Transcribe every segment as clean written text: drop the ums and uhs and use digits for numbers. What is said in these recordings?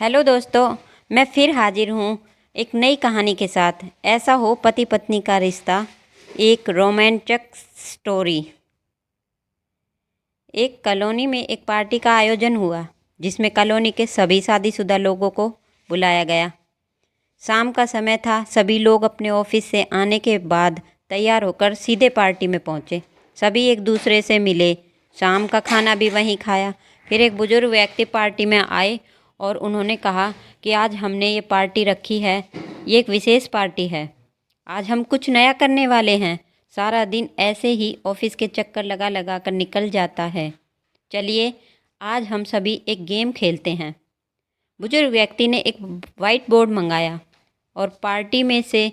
Hello दोस्तों, मैं फिर हाजिर हूँ एक नई कहानी के साथ। ऐसा हो पति पत्नी का रिश्ता, एक रोमांचक स्टोरी। एक कॉलोनी में एक पार्टी का आयोजन हुआ जिसमें कॉलोनी के सभी शादीशुदा लोगों को बुलाया गया। शाम का समय था। सभी लोग अपने ऑफिस से आने के बाद तैयार होकर सीधे पार्टी में पहुँचे। सभी एक दूसरे से मिले, शाम का खाना भी वहीं खाया। फिर एक बुजुर्ग व्यक्ति पार्टी में आए और उन्होंने कहा कि आज हमने ये पार्टी रखी है, ये एक विशेष पार्टी है। आज हम कुछ नया करने वाले हैं। सारा दिन ऐसे ही ऑफिस के चक्कर लगा लगा कर निकल जाता है। चलिए आज हम सभी एक गेम खेलते हैं। बुजुर्ग व्यक्ति ने एक वाइट बोर्ड मंगाया और पार्टी में से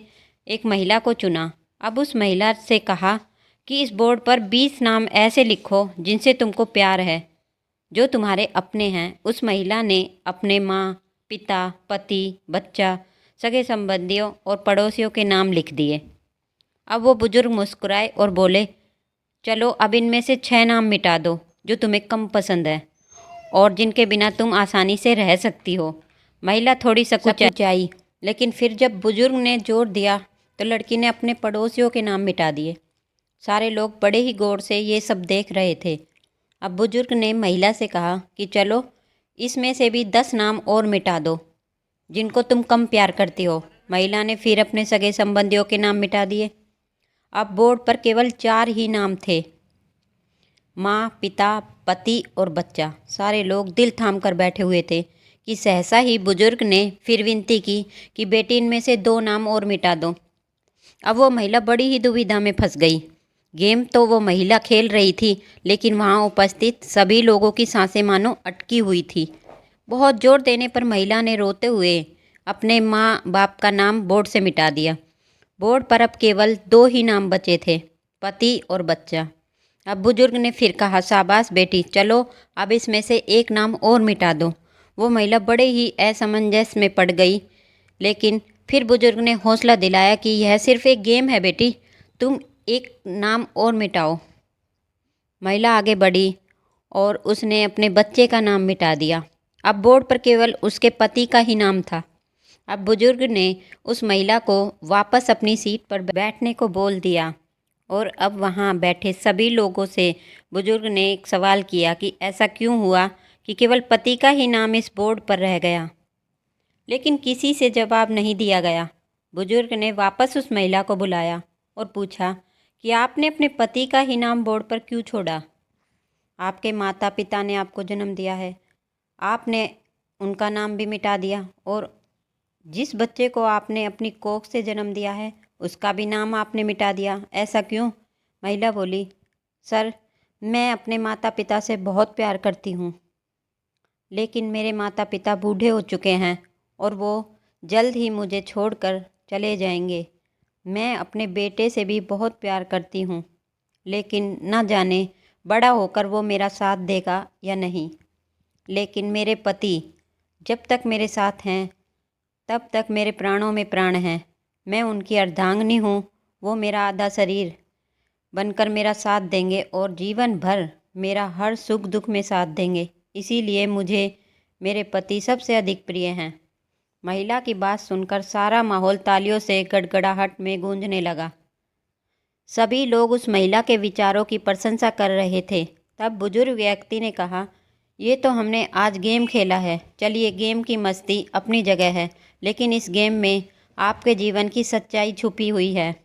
एक महिला को चुना। अब उस महिला से कहा कि इस बोर्ड पर 20 नाम ऐसे लिखो जिनसे तुमको प्यार है, जो तुम्हारे अपने हैं। उस महिला ने अपने माँ, पिता, पति, बच्चा, सगे संबंधियों और पड़ोसियों के नाम लिख दिए। अब वो बुजुर्ग मुस्कुराए और बोले, चलो अब इनमें से 6 नाम मिटा दो जो तुम्हें कम पसंद है और जिनके बिना तुम आसानी से रह सकती हो। महिला थोड़ी सकुचाई, लेकिन फिर जब बुजुर्ग ने जोर दिया तो लड़की ने अपने पड़ोसियों के नाम मिटा दिए। सारे लोग बड़े ही गौर से ये सब देख रहे थे। अब बुजुर्ग ने महिला से कहा कि चलो इसमें से भी 10 नाम और मिटा दो जिनको तुम कम प्यार करती हो। महिला ने फिर अपने सगे संबंधियों के नाम मिटा दिए। अब बोर्ड पर केवल 4 ही नाम थे, माँ, पिता, पति और बच्चा। सारे लोग दिल थाम कर बैठे हुए थे कि सहसा ही बुजुर्ग ने फिर विनती की कि बेटी इनमें से 2 नाम और मिटा दो। अब वो महिला बड़ी ही दुविधा में फंस गई। गेम तो वो महिला खेल रही थी, लेकिन वहाँ उपस्थित सभी लोगों की सांसें मानो अटकी हुई थी। बहुत जोर देने पर महिला ने रोते हुए अपने माँ बाप का नाम बोर्ड से मिटा दिया। बोर्ड पर अब केवल 2 ही नाम बचे थे, पति और बच्चा। अब बुजुर्ग ने फिर कहा, शाबाश बेटी, चलो अब इसमें से 1 नाम और मिटा दो। वो महिला बड़े ही असमंजस में पड़ गई, लेकिन फिर बुजुर्ग ने हौसला दिलाया कि यह सिर्फ एक गेम है बेटी, तुम 1 नाम और मिटाओ। महिला आगे बढ़ी और उसने अपने बच्चे का नाम मिटा दिया। अब बोर्ड पर केवल उसके पति का ही नाम था। अब बुजुर्ग ने उस महिला को वापस अपनी सीट पर बैठने को बोल दिया और अब वहाँ बैठे सभी लोगों से बुजुर्ग ने एक सवाल किया कि ऐसा क्यों हुआ कि केवल पति का ही नाम इस बोर्ड पर रह गया। लेकिन किसी से जवाब नहीं दिया गया। बुजुर्ग ने वापस उस महिला को बुलाया और पूछा कि आपने अपने पति का ही नाम बोर्ड पर क्यों छोड़ा? आपके माता पिता ने आपको जन्म दिया है, आपने उनका नाम भी मिटा दिया और जिस बच्चे को आपने अपनी कोख से जन्म दिया है उसका भी नाम आपने मिटा दिया। ऐसा क्यों? महिला बोली, सर, मैं अपने माता पिता से बहुत प्यार करती हूँ, लेकिन मेरे माता पिता बूढ़े हो चुके हैं और वो जल्द ही मुझे छोड़कर चले जाएंगे। मैं अपने बेटे से भी बहुत प्यार करती हूँ, लेकिन न जाने बड़ा होकर वो मेरा साथ देगा या नहीं। लेकिन मेरे पति जब तक मेरे साथ हैं तब तक मेरे प्राणों में प्राण हैं। मैं उनकी अर्धांगिनी हूँ। वो मेरा आधा शरीर बनकर मेरा साथ देंगे और जीवन भर मेरा हर सुख दुख में साथ देंगे। इसीलिए मुझे मेरे पति सबसे अधिक प्रिय हैं। महिला की बात सुनकर सारा माहौल तालियों से गड़गड़ाहट में गूंजने लगा। सभी लोग उस महिला के विचारों की प्रशंसा कर रहे थे। तब बुजुर्ग व्यक्ति ने कहा, ये तो हमने आज गेम खेला है। चलिए, गेम की मस्ती अपनी जगह है, लेकिन इस गेम में आपके जीवन की सच्चाई छुपी हुई है।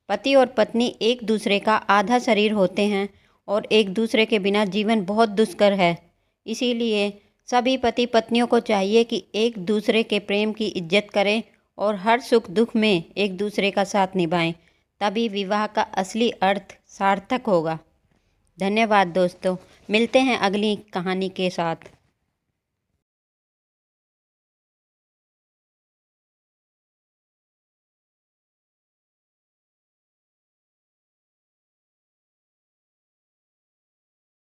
पति और पत्नी एक दूसरे का आधा शरीर होते हैं और एक दूसरे के बिना जीवन बहुत दुष्कर है। इसीलिए सभी पति पत्नियों को चाहिए कि एक दूसरे के प्रेम की इज्जत करें और हर सुख दुख में एक दूसरे का साथ निभाएं। तभी विवाह का असली अर्थ सार्थक होगा। धन्यवाद दोस्तों, मिलते हैं अगली कहानी के साथ।